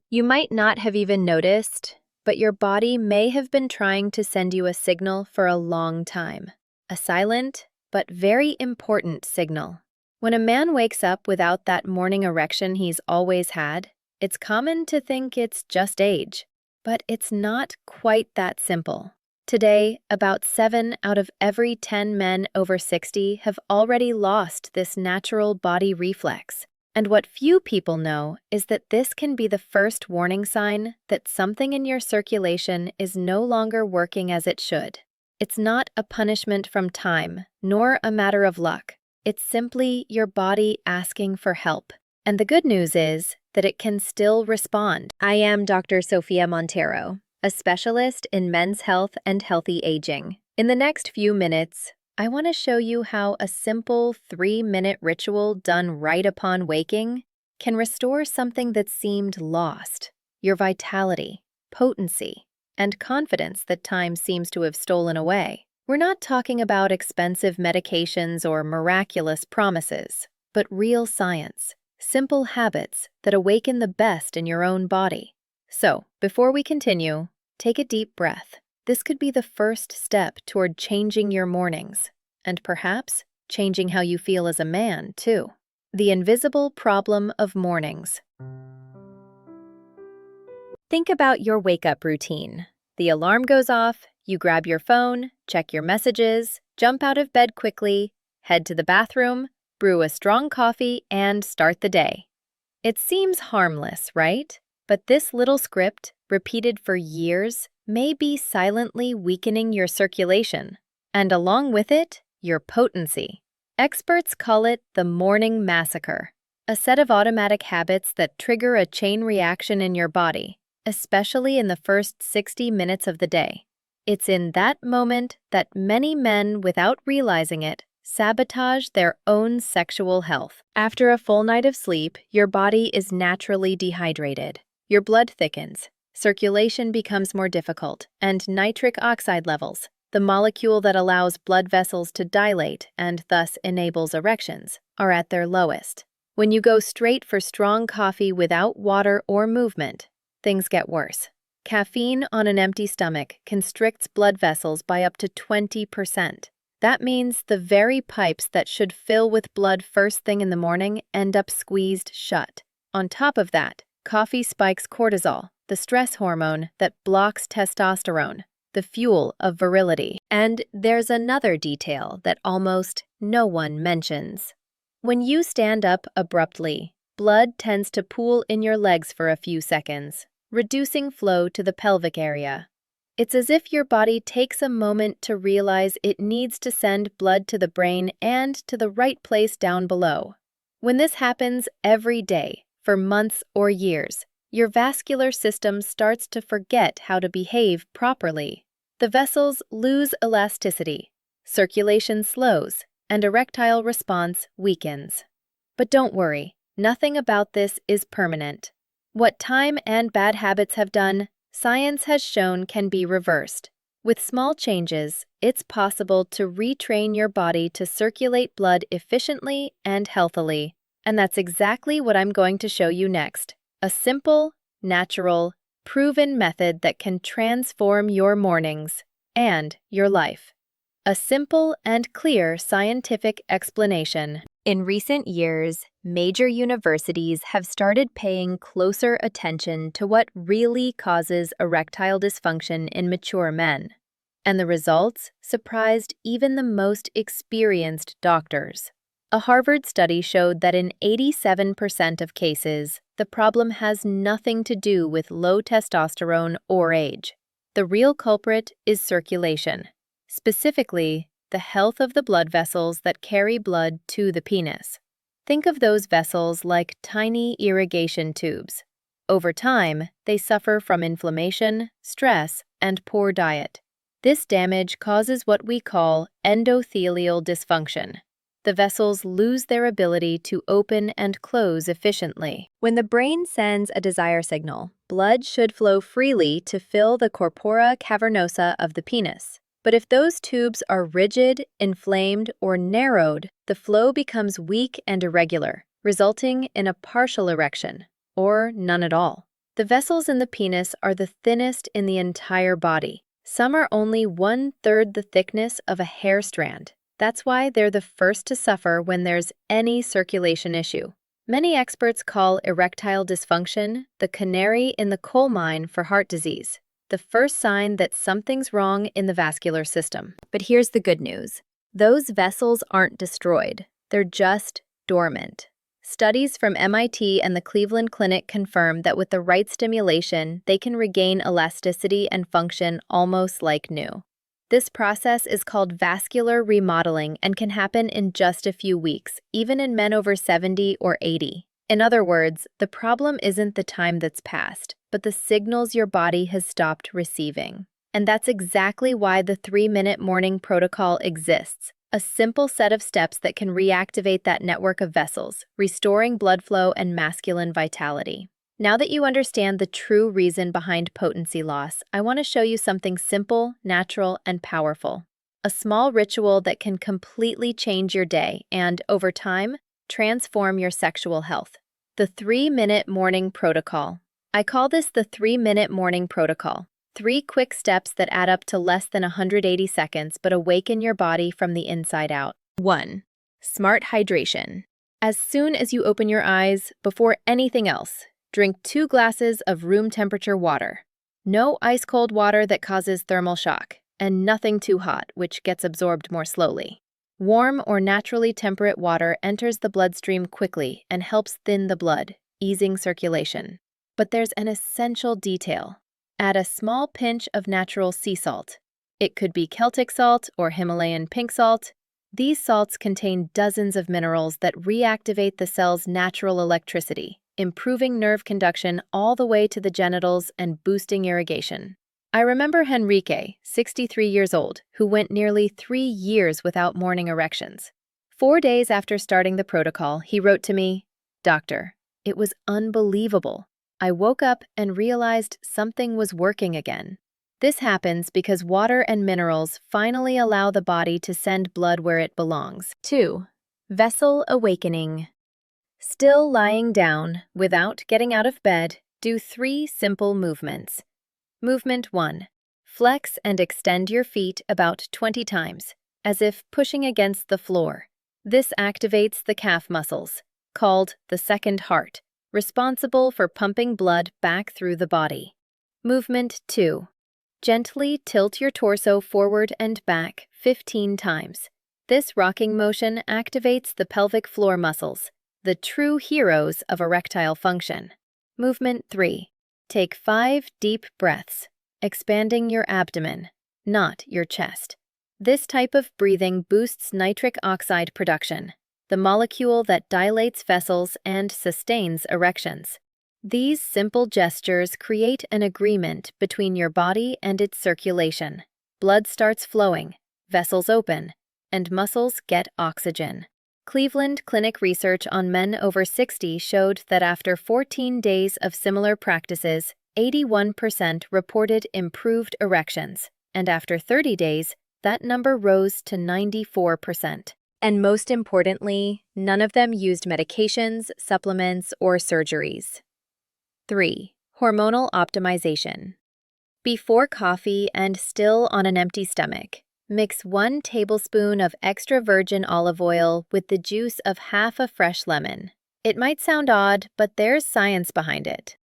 You might not have even noticed, but your body may have been trying to send you a signal for a long time. A silent, but very important signal. When a man wakes up without that morning erection he's always had, it's common to think it's just age. But it's not quite that simple. Today, about 7 out of every 10 men over 60 have already lost this natural body reflex. And what few people know is that this can be the first warning sign that something in your circulation is no longer working as it should. It's not a punishment from time, nor a matter of luck. It's simply your body asking for help. And the good news is that it can still respond. I am Dr. Sofia Monteiro, a specialist in men's health and healthy aging. In the next few minutes, I want to show you how a simple 3-minute ritual done right upon waking can restore something that seemed lost: your vitality, potency, and confidence that time seems to have stolen away. We're not talking about expensive medications or miraculous promises, but real science, simple habits that awaken the best in your own body. So, before we continue, take a deep breath. This could be the first step toward changing your mornings, and perhaps changing how you feel as a man, too. The invisible problem of mornings. Think about your wake-up routine. The alarm goes off, you grab your phone, check your messages, jump out of bed quickly, head to the bathroom, brew a strong coffee, and start the day. It seems harmless, right? But this little script, repeated for years, may be silently weakening your circulation, and along with it, your potency. Experts call it the morning massacre, a set of automatic habits that trigger a chain reaction in your body, especially in the first 60 minutes of the day. It's in that moment that many men, without realizing it, sabotage their own sexual health. After a full night of sleep, your body is naturally dehydrated. Your blood thickens, circulation becomes more difficult, and nitric oxide levels, the molecule that allows blood vessels to dilate and thus enables erections, are at their lowest. When you go straight for strong coffee without water or movement, things get worse. Caffeine on an empty stomach constricts blood vessels by up to 20%. That means the very pipes that should fill with blood first thing in the morning end up squeezed shut. On top of that, coffee spikes cortisol, the stress hormone that blocks testosterone, the fuel of virility. And there's another detail that almost no one mentions. When you stand up abruptly, blood tends to pool in your legs for a few seconds, reducing flow to the pelvic area. It's as if your body takes a moment to realize it needs to send blood to the brain and to the right place down below. When this happens every day, for months or years, your vascular system starts to forget how to behave properly. The vessels lose elasticity, circulation slows, and erectile response weakens. But don't worry, nothing about this is permanent. What time and bad habits have done, science has shown can be reversed. With small changes, it's possible to retrain your body to circulate blood efficiently and healthily. And that's exactly what I'm going to show you next. A simple, natural, proven method that can transform your mornings and your life. A simple and clear scientific explanation. In recent years, major universities have started paying closer attention to what really causes erectile dysfunction in mature men. And the results surprised even the most experienced doctors. A Harvard study showed that in 87% of cases, the problem has nothing to do with low testosterone or age. The real culprit is circulation, specifically the health of the blood vessels that carry blood to the penis. Think of those vessels like tiny irrigation tubes. Over time, they suffer from inflammation, stress, and poor diet. This damage causes what we call endothelial dysfunction. The vessels lose their ability to open and close efficiently. When the brain sends a desire signal, blood should flow freely to fill the corpora cavernosa of the penis. But if those tubes are rigid, inflamed, or narrowed, the flow becomes weak and irregular, resulting in a partial erection, or none at all. The vessels in the penis are the thinnest in the entire body. Some are only 1/3 the thickness of a hair strand. That's why they're the first to suffer when there's any circulation issue. Many experts call erectile dysfunction the canary in the coal mine for heart disease, the first sign that something's wrong in the vascular system. But here's the good news. Those vessels aren't destroyed. They're just dormant. Studies from MIT and the Cleveland Clinic confirm that with the right stimulation, they can regain elasticity and function almost like new. This process is called vascular remodeling and can happen in just a few weeks, even in men over 70 or 80. In other words, the problem isn't the time that's passed, but the signals your body has stopped receiving. And that's exactly why the 3-minute morning protocol exists, a simple set of steps that can reactivate that network of vessels, restoring blood flow and masculine vitality. Now that you understand the true reason behind potency loss, I want to show you something simple, natural, and powerful. A small ritual that can completely change your day and, over time, transform your sexual health. The 3-minute morning protocol. I call this the 3-minute morning protocol. 3 quick steps that add up to less than 180 seconds but awaken your body from the inside out. 1. Smart hydration. As soon as you open your eyes, before anything else, drink 2 glasses of room temperature water. No ice-cold water that causes thermal shock, and nothing too hot, which gets absorbed more slowly. Warm or naturally temperate water enters the bloodstream quickly and helps thin the blood, easing circulation. But there's an essential detail. Add a small pinch of natural sea salt. It could be Celtic salt or Himalayan pink salt. These salts contain dozens of minerals that reactivate the cell's natural electricity, improving nerve conduction all the way to the genitals and boosting irrigation. I remember Henrique, 63 years old, who went nearly 3 years without morning erections. 4 days after starting the protocol, he wrote to me, "Doctor, it was unbelievable. I woke up and realized something was working again." This happens because water and minerals finally allow the body to send blood where it belongs. 2. Vessel awakening. Still lying down, without getting out of bed, do 3 simple movements. Movement 1. Flex and extend your feet about 20 times, as if pushing against the floor. This activates the calf muscles, called the second heart, responsible for pumping blood back through the body. Movement 2. Gently tilt your torso forward and back 15 times. This rocking motion activates the pelvic floor muscles, the true heroes of erectile function. Movement 3. Take 5 deep breaths, expanding your abdomen, not your chest. This type of breathing boosts nitric oxide production, the molecule that dilates vessels and sustains erections. These simple gestures create an agreement between your body and its circulation. Blood starts flowing, vessels open, and muscles get oxygen. Cleveland Clinic research on men over 60 showed that after 14 days of similar practices, 81% reported improved erections, and after 30 days, that number rose to 94%. And most importantly, none of them used medications, supplements, or surgeries. 3. Hormonal optimization. Before coffee and still on an empty stomach, mix 1 tablespoon of extra virgin olive oil with the juice of half a fresh lemon. It might sound odd, but there's science behind it.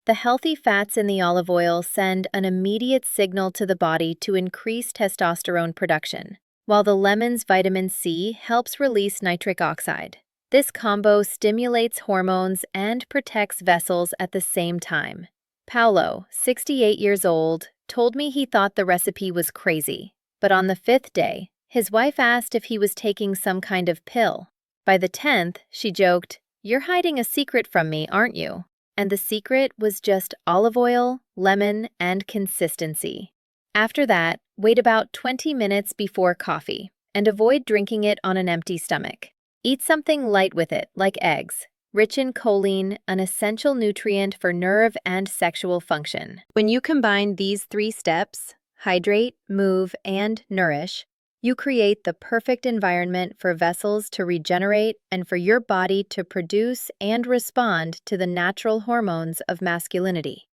The healthy fats in the olive oil send an immediate signal to the body to increase testosterone production, while the lemon's vitamin C helps release nitric oxide. This combo stimulates hormones and protects vessels at the same time. Paolo, 68 years old, told me he thought the recipe was crazy, but on the 5th day, his wife asked if he was taking some kind of pill. By the 10th, she joked, "You're hiding a secret from me, aren't you?" And the secret was just olive oil, lemon, and consistency. After that, wait about 20 minutes before coffee, and avoid drinking it on an empty stomach. Eat something light with it, like eggs, rich in choline, an essential nutrient for nerve and sexual function. When you combine these 3 steps, hydrate, move, and nourish, you create the perfect environment for vessels to regenerate and for your body to produce and respond to the natural hormones of masculinity.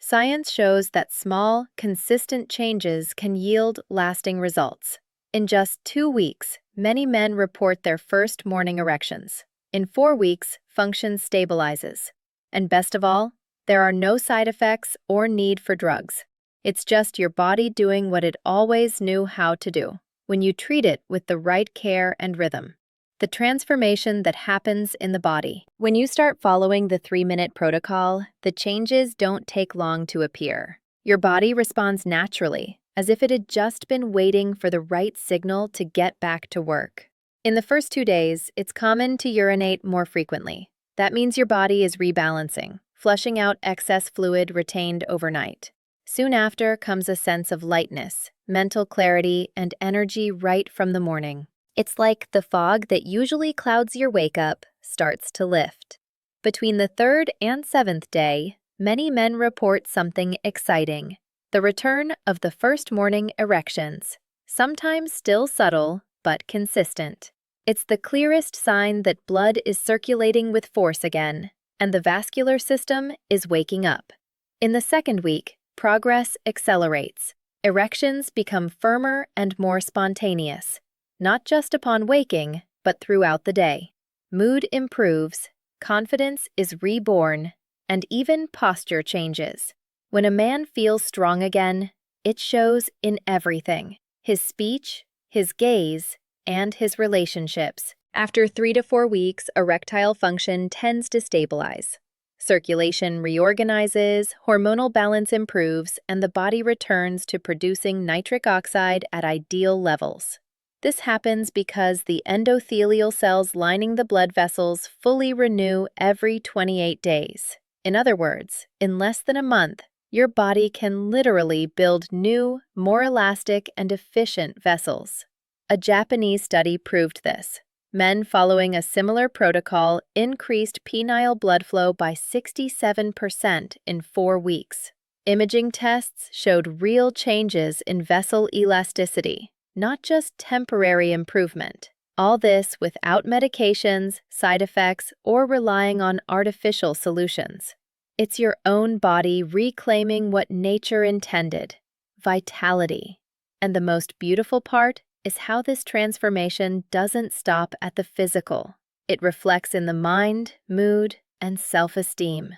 Science shows that small, consistent changes can yield lasting results. In just 2 weeks, many men report their first morning erections. In 4 weeks, function stabilizes. And best of all, there are no side effects or need for drugs. It's just your body doing what it always knew how to do, when you treat it with the right care and rhythm. The transformation that happens in the body. When you start following the 3-minute protocol, the changes don't take long to appear. Your body responds naturally, as if it had just been waiting for the right signal to get back to work. In the first 2 days, it's common to urinate more frequently. That means your body is rebalancing, flushing out excess fluid retained overnight. Soon after comes a sense of lightness, mental clarity, and energy right from the morning. It's like the fog that usually clouds your wake-up starts to lift. Between the 3rd and 7th day, many men report something exciting: the return of the first morning erections, sometimes still subtle but consistent. It's the clearest sign that blood is circulating with force again, and the vascular system is waking up. In the 2nd week, progress accelerates. Erections become firmer and more spontaneous, not just upon waking, but throughout the day. Mood improves, confidence is reborn, and even posture changes. When a man feels strong again, it shows in everything: his speech, his gaze, and his relationships. After 3 to 4 weeks, erectile function tends to stabilize. Circulation reorganizes, hormonal balance improves, and the body returns to producing nitric oxide at ideal levels. This happens because the endothelial cells lining the blood vessels fully renew every 28 days. In other words, in less than a month, your body can literally build new, more elastic and efficient vessels. A Japanese study proved this. Men following a similar protocol increased penile blood flow by 67% in 4 weeks. Imaging tests showed real changes in vessel elasticity, not just temporary improvement. All this without medications, side effects, or relying on artificial solutions. It's your own body reclaiming what nature intended: vitality. And the most beautiful part is how this transformation doesn't stop at the physical. It reflects in the mind, mood, and self-esteem.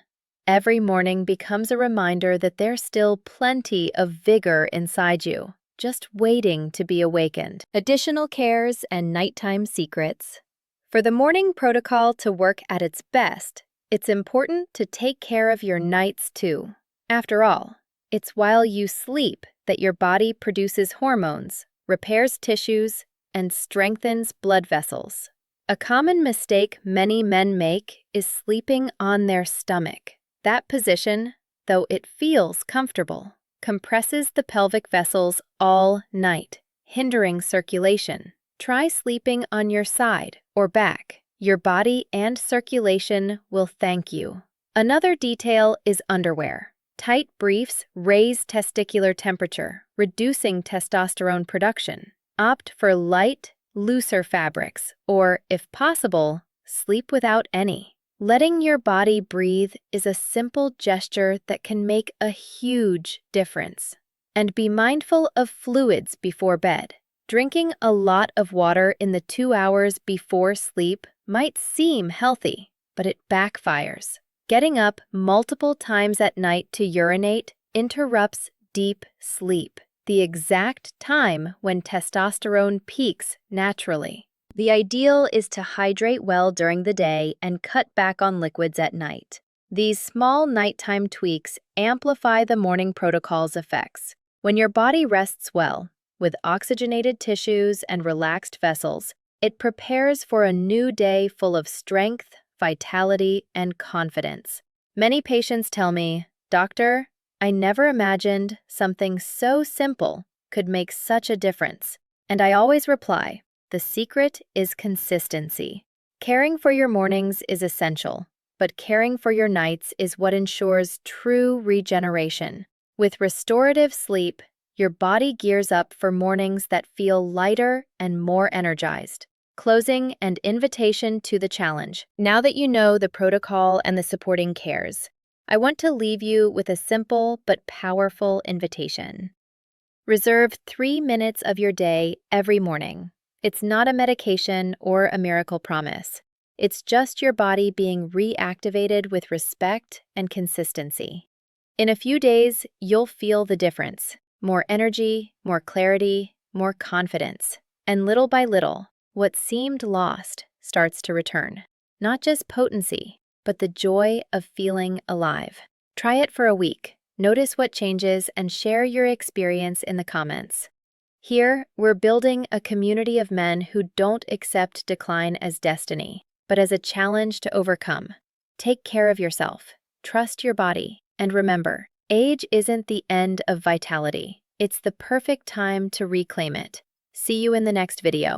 Every morning becomes a reminder that there's still plenty of vigor inside you, just waiting to be awakened. Additional cares and nighttime secrets. For the morning protocol to work at its best, it's important to take care of your nights too. After all, it's while you sleep that your body produces hormones, repairs tissues, and strengthens blood vessels. A common mistake many men make is sleeping on their stomach. That position, though it feels comfortable, compresses the pelvic vessels all night, hindering circulation. Try sleeping on your side or back. Your body and circulation will thank you. Another detail is underwear. Tight briefs raise testicular temperature, reducing testosterone production. Opt for light, looser fabrics, or, if possible, sleep without any. Letting your body breathe is a simple gesture that can make a huge difference. And be mindful of fluids before bed. Drinking a lot of water in the 2 hours before sleep might seem healthy, but it backfires. Getting up multiple times at night to urinate interrupts deep sleep, the exact time when testosterone peaks naturally. The ideal is to hydrate well during the day and cut back on liquids at night. These small nighttime tweaks amplify the morning protocol's effects. When your body rests well, with oxygenated tissues and relaxed vessels, it prepares for a new day full of strength, vitality, and confidence. Many patients tell me, "Doctor, I never imagined something so simple could make such a difference." And I always reply, the secret is consistency. Caring for your mornings is essential, but caring for your nights is what ensures true regeneration. With restorative sleep, your body gears up for mornings that feel lighter and more energized. Closing and invitation to the challenge. Now that you know the protocol and the supporting cares, I want to leave you with a simple but powerful invitation. Reserve 3 minutes of your day every morning. It's not a medication or a miracle promise. It's just your body being reactivated with respect and consistency. In a few days, you'll feel the difference. More energy, more clarity, more confidence. And little by little, what seemed lost starts to return. Not just potency, but the joy of feeling alive. Try it for a week. Notice what changes and share your experience in the comments. Here, we're building a community of men who don't accept decline as destiny, but as a challenge to overcome. Take care of yourself, trust your body, and remember, age isn't the end of vitality. It's the perfect time to reclaim it. See you in the next video.